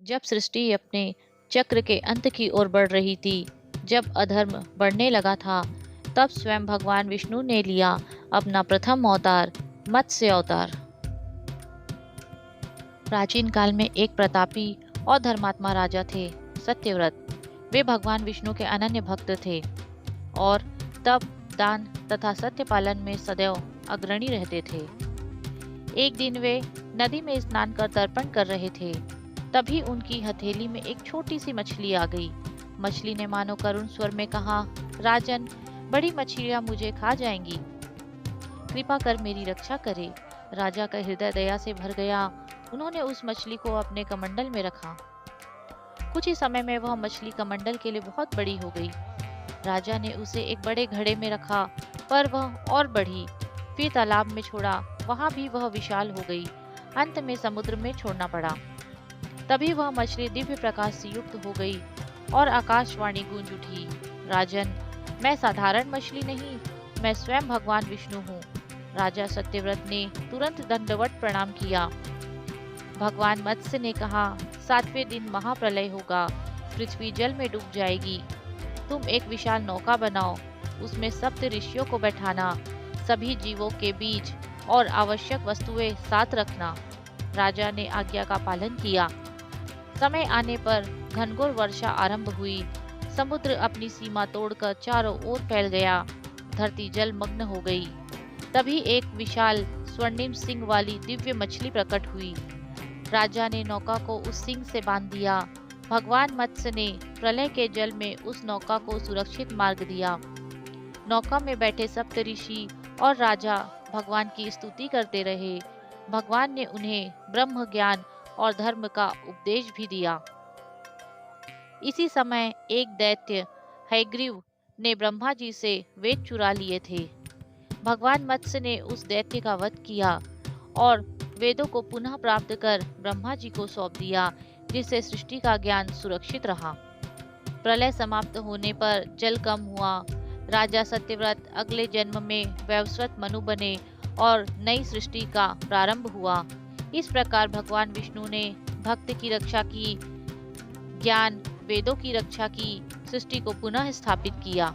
जब सृष्टि अपने चक्र के अंत की ओर बढ़ रही थी, जब अधर्म बढ़ने लगा था, तब स्वयं भगवान विष्णु ने लिया अपना प्रथम अवतार, मत्स्य अवतार। प्राचीन काल में एक प्रतापी और धर्मात्मा राजा थे, सत्यव्रत। वे भगवान विष्णु के अनन्य भक्त थे और तप, दान तथा सत्य पालन में सदैव अग्रणी रहते थे। एक दिन वे नदी में स्नान कर तर्पण कर रहे थे। तभी उनकी हथेली में एक छोटी सी मछली आ गई। मछली ने मानो करुण स्वर में कहा, राजन, बड़ी मछलियां मुझे खा जाएंगी, कृपा कर मेरी रक्षा करे। राजा का हृदय दया से भर गया। उन्होंने उस मछली को अपने कमंडल में रखा। कुछ ही समय में वह मछली कमंडल के लिए बहुत बड़ी हो गई। राजा ने उसे एक बड़े घड़े में रखा, पर वह और बढ़ी। फिर तालाब में छोड़ा, वहां भी वह विशाल हो गई। अंत में समुद्र में छोड़ना पड़ा। तभी वह मछली दिव्य प्रकाश से युक्त हो गई और आकाशवाणी गूंज उठी, राजन, मैं साधारण मछली नहीं, मैं स्वयं भगवान विष्णु हूँ। राजा सत्यव्रत ने तुरंत दंडवत प्रणाम किया। भगवान मत्स्य ने कहा, 7वें दिन महाप्रलय होगा, पृथ्वी जल में डूब जाएगी। तुम एक विशाल नौका बनाओ, उसमें सप्त ऋषियों को बैठाना, सभी जीवों के बीज और आवश्यक वस्तुएं साथ रखना। राजा ने आज्ञा का पालन किया। समय आने पर घनघोर वर्षा आरंभ हुई। समुद्र अपनी सीमा तोड़कर चारों ओर फैल गया। धरती जलमग्न हो गई। तभी एक विशाल स्वर्णिम सिंह वाली दिव्य मछली प्रकट हुई। राजा ने नौका को उस सिंह से बांध दिया। भगवान मत्स्य ने प्रलय के जल में उस नौका को सुरक्षित मार्ग दिया। नौका में बैठे सप्त ऋषि और राजा भगवान की स्तुति करते रहे। भगवान ने उन्हें ब्रह्म ज्ञान और धर्म का उपदेश भी दिया। इसी समय एक दैत्य हयग्रीव ने ब्रह्मा जी से वेद चुरा लिए थे। भगवान मत्स्य ने उस दैत्य का वध किया और वेदों को पुनः प्राप्त कर ब्रह्मा जी को सौंप दिया, जिससे सृष्टि का ज्ञान सुरक्षित रहा। प्रलय समाप्त होने पर जल कम हुआ। राजा सत्यव्रत अगले जन्म में वैवस्वत मनु बने और नई सृष्टि का प्रारंभ हुआ। इस प्रकार भगवान विष्णु ने भक्त की रक्षा की, ज्ञान वेदों की रक्षा की, सृष्टि को पुनः स्थापित किया।